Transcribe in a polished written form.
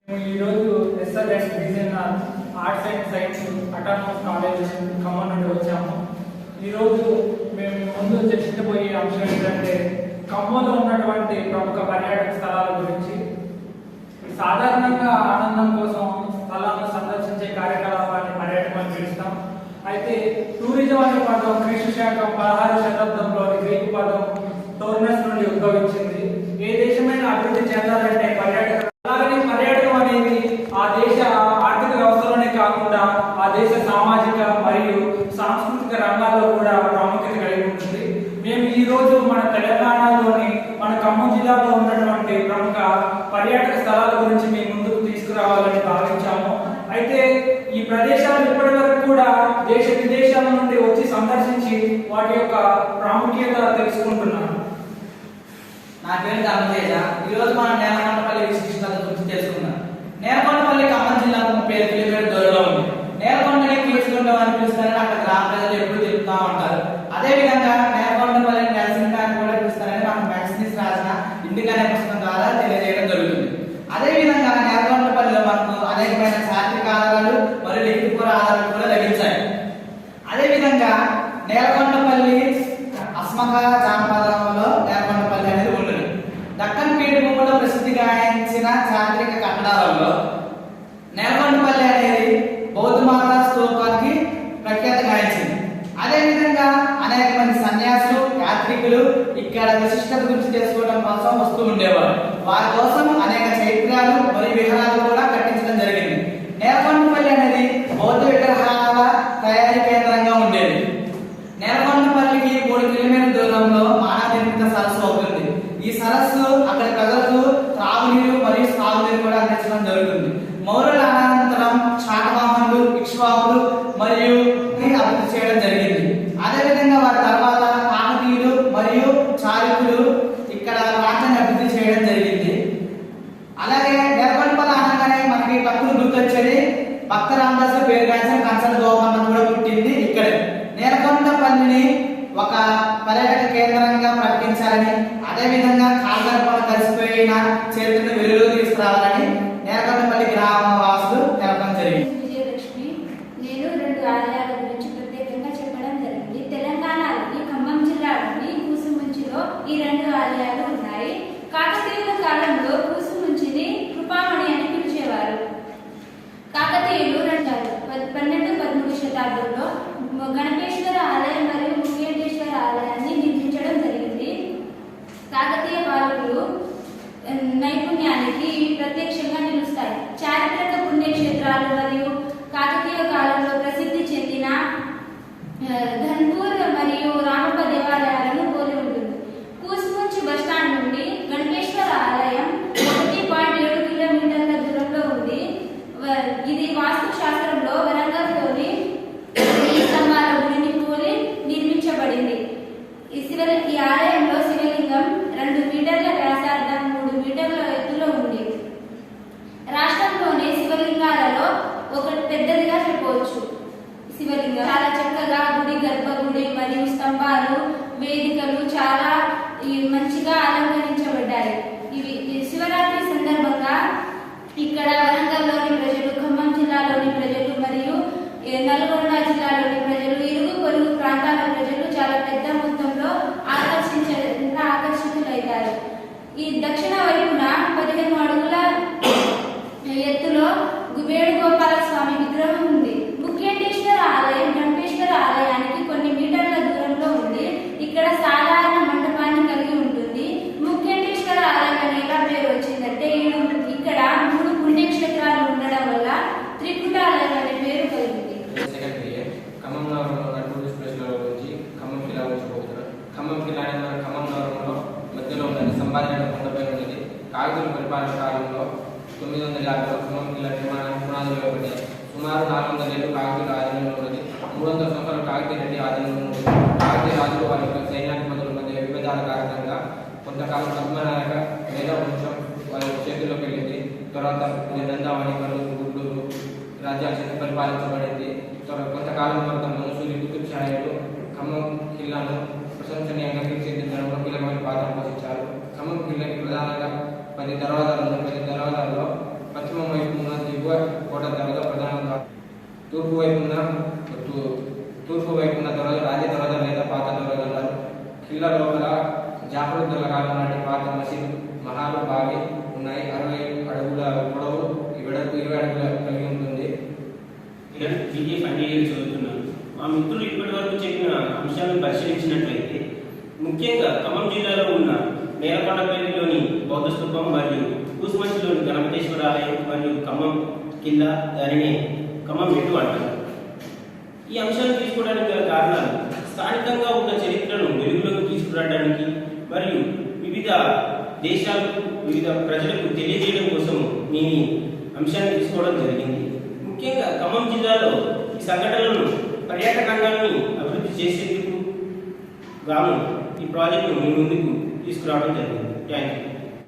ఈరోజు ఎస్ఆర్ఎస్ డిజైనర్ arts and science autonomous college Khammam నుండి వచ్చాము. ఈరోజు మేము ముందు చర్చించబోయే అంశం ఏంటంటే ఖమ్మంలో ఉన్నటువంటి ప్రముఖ పర్యాటక స్థలాల గురించి. సాధారణంగా ఆనందం కోసం స్థలాలను సందర్శించే కార్యకలాపాన్ని పర్యాటకం అని పిలుస్తాం. అయితే టూరిజం అనే పదం క్రీస్తు శకం 16వ శతాబ్దంలోని గ్రీకు పదం టోర్నస్ నుండి ఉద్భవించింది. ఏ దేశమైనా అభివృద్ధి చెందాలంటే పర్యాటకం అనేది ఆ దేశ ఆర్థిక వ్యవస్థలోనే కాకుండా ఆ దేశ సామాజిక మరియు సాంస్కృతిక రంగాల్లో కూడా ప్రాముఖ్యత కలిగి ఉంటుంది. మేము ఈ రోజు మన తెలంగాణలోని మన ఖమ్మం జిల్లాలో ఉన్నటువంటి ప్రముఖ పర్యాటక స్థలాల గురించి మీ ముందుకు తీసుకురావాలని భావించాము. అయితే ఈ ప్రదేశాలు ఇప్పటి వరకు కూడా దేశ విదేశాల నుండి వచ్చి సందర్శించి వాటి యొక్క ప్రాముఖ్యత తెలుసుకుంటున్నాను. నా పేరు ధర్మతేజ. ఈరోజు మనం నేలకొండపల్లి విశిష్టత గురించి తెలుసుకుందాం. నేలకొండపల్లి ఖమ్మం జిల్లాకు 35 కిలోమీటర్ల దూరంలో ఉంది. నేలకొండని కీచుకుంటాం అని పిలుస్తారని అక్కడ గ్రామ ప్రజలు ఎప్పుడు తెలుపుతా ఉంటారు. అదేవిధంగా నేలకొండపల్లి నెలసింగ్ అని కూడా పిలుస్తారని మనకు మ్యాక్సినిస్ రాసిన ఇండికా అనే పుస్తకం ద్వారా తెలియజేయడం జరుగుతుంది. అదేవిధంగా నేలకొండపల్లిలో మనకు అనేకమైన చారిత్రక ఆధారాలు మరియు లిఖితపూర్వ ఆధారాలు కూడా లభించాయి. అదేవిధంగా నేలకొండపల్లి అస్మక జానపదంలో నేలకొండపల్లి అనేది ఉంటుంది. దక్కన్ పీఠభూమిలో ప్రసిద్ధిగాంచిన చారిత్రక కట్టడాలలో నేలకొండపల్లి అనేది బౌద్ధమాత స్తూపానికి ప్రఖ్యాతి గాంచింది. అదేవిధంగా అనేక మంది సన్యాసులు యాత్రికులు ఇక్కడ విశిష్టత గురించి తెలుసుకోవడం కోసం వస్తూ ఉండేవారు. వారి కోసం అనేక చైత్యాలు మరియు విహారాలు కూడా కట్టించడం జరిగింది. నేలకొండపల్లి అనేది బౌద్ధ విగ్రహాల తయారీ కేంద్రంగా ఉండేది. నేలకొండపల్లికి 3 కిలోమీటర్ల దూరంలో మానవ నిర్మిత సరస్సు అవుతుంది. ఈ సరస్సు అక్కడి ప్రజలకు త్రాగునీరు మరియు సాగునీరు కూడా అందించడం జరుగుతుంది. మౌర్యుల అనంతరం శాతవాహనులు, ఇక్ష్వాకులు మరియు అభివృద్ధి చేయడం జరిగింది. అదేవిధంగా వారి తర్వాత కాకతీయులు మరియు చాళుక్యులు ఇక్కడ రాజ్యాన్ని అభివృద్ధి చేయడం జరిగింది. అలాగే నేలకొండపల్లి అనగానే మనకి తప్పులు గుర్తొచ్చేది భక్త రామదాసు పేరుగాంచిన కంచల గోపన్న కూడా పుట్టింది ఇక్కడే. నేలకొండపల్లిని ఒక పర్యాటక కేంద్రంగా ప్రకటించాలని, అదేవిధంగా కాల్గర్భంలో కలిసిపోయిన చరిత్రను వెలుగులో తీసుకురావాలని నేలకొండపల్లి గ్రామ వాసులు తెలపడం జరిగింది. విజయలక్ష్మి. నేను 2 ఆలయాల గురించి ప్రత్యేకంగా చెప్పడం జరిగింది. తెలంగాణలోని ఖమ్మం జిల్లాలోని కూసుమంచిలో ఈ 2 ఆలయాలు ఉన్నాయి. కాకతీయుల కాలంలో కూసుమంచిని కృపామణి అని పిలిచేవారు. కాకతీయులు 12-13 శతాబ్దంలో గణపేశ్వర ఆలయం మరియు ముఖ్యేశ్వర ఆలయాన్ని నిర్మించడం జరిగింది. కాకతీయ పాలకులు నైపుణ్యానికి ప్రత్యక్షంగా నిలుస్తాయి. చారిత్రక పుణ్యక్షేత్రాలు మరియు కాకతీయ కాలంలో ప్రసిద్ధి చెందిన ధన్పూర్ మరియు రామప్ప దేవాలయాలను పోలి ఉంటుంది. కూసుమంచి బస్టాండ్ నుండి గణపేశ్వర ఆలయం 1.7 కిలోమీటర్ల దూరంలో ఉంది. ఇది వాస్తు శాస్త్రంలో వరంగల్లోని స్తంభాల గుడిని పోలి నిర్మించబడింది. ఈ ఆలయంలో శివలింగం 2 మీటర్ల వ్యాసార్థం 3 మీటర్ల ఎత్తులో ఉంది. రాష్ట్రంలోనే శివలింగాలలో ఒకటి పెద్దదిగా చెప్పవచ్చు. శివలింగం చాలా చక్కగా గుడి గర్భగుడి మరియు స్తంభాలు, వేదికలు చాలా మంచిగా అలంకరించబడ్డాయి. ఇవి శివరాత్రి సందర్భంగా ఇక్కడ వరంగల్లోని ప్రజలు, ఖమ్మం జిల్లాలోని ప్రజలు మరియు నల్గొండ జిల్లాలోని ప్రజలు, ఇరుగు పొరుగు ప్రాంతాల ప్రజలు చాలా పెద్ద మొత్తంలో ఆకర్షితులవుతారు. ఈ దక్షిణ వైపున 15 అడుగుల ఎత్తులో వేణుగోపాల స్వామి విగ్రహం ఉంది. ముఖ్యేశ్వర ఆలయం గణపేశ్వర ఆలయానికి కొన్ని మీటర్ల దూరంలో ఉంది. ఇక్కడ సాధారణ మండపాన్ని కలిగి ఉంటుంది. ముఖ్యేశ్వర ఆలయం అని ఎలా పేరు వచ్చిందంటే ఇక్కడ 3 పుణ్యక్షేత్రాలు ఉండడం వల్ల త్రికుటాలయం అనే పేరు కలిగింది. ఖమ్మంలో ఉన్న టూరిస్ట్ ప్లేస్ల గురించి ఖమ్మం కిలా గురించి పోతున్నారు. ఖమ్మం కిలా అనేది ఖమ్మం నగరంలో మధ్యలో ఉన్నది. సంపాదన కొండపై ఉన్నది. కాకతీయుల పరిపాలన కాలంలో 950లో ఖమ్మం కిలా నిర్మాణానికి పునాదులు వేయబడ్డాయి. సుమారు 400 ఏళ్ళు కాకతీయుల ఆధీనంలో ఉన్నది. 300 సంవత్సరాలు కాకతీయ రెడ్డి ఆధీనంలో ఉన్నది. కాకతీయ రాజులు వారి యొక్క సైన్యాధిపతుల మధ్య విభేదాల కారణంగా కొంతకాలం పద్మనాయక వేద వంశం వారి చేతుల్లోకి వెళ్ళింది. తర్వాత నందావళి, కల్లూరు, గుంటూరు రాజ్యాల చేత పరిపాలించబడింది. కొంతకాలం వరకు మనుషులు కుతుబ్ షాహీలు ఖమ్మం కిల్లాను ప్రశంసనీయంగా తీర్చిదిద్దడంలో కీలకమైన పాత్ర పోషించారు. ఖమ్మం కిల్లాకి ప్రధానంగా 10 దర్వాజాలు ఉన్నాయి. 10 దర్వాజాల్లో పశ్చిమ వైపు తూర్పు వైపున్న రాజీ దొరదలు లేదా పాత దొరదలు, కిల్ల లోపల జాఫర్ దొరకాలం లాంటి పాత మసీదు, మహాలు బావి ఉన్నాయి. 60 అడుగుల పొడవు, వెడల్పు 20 అడుగుల కలిగి ఉంటుంది. నేను బీఏ ఫైనల్ ఇయర్ చదువుతున్నాను. మా మిత్రులు ఇప్పటి వరకు చెప్పిన అంశాలను పరిశీలించినట్లయితే ముఖ్యంగా ఖమ్మం జిల్లాలో ఉన్న నేలకొండపల్లిలోని బౌద్ధ స్తూపం మరియు కూసుమంచిలోని గణపతేశ్వర ఆలయం మరియు ఖమ్మం కిల్లా, దానిని ఖమ్మం మెట్టు అంటారు. ఈ అంశాలను తీసుకోవడానికి గల కారణాలు స్థానికంగా ఉన్న చరిత్రను వెలుగులోకి తీసుకురావడానికి మరియు వివిధ దేశాలకు వివిధ ప్రజలకు తెలియజేయడం కోసం మేము ఈ అంశాన్ని తీసుకోవడం జరిగింది. ముఖ్యంగా ఖమ్మం జిల్లాలో ఈ సంఘటనలను పర్యాటక రంగాన్ని అభివృద్ధి చేసేందుకు గాను ఈ ప్రాజెక్టును మీ ముందుకు తీసుకురావడం జరిగింది. Thank you.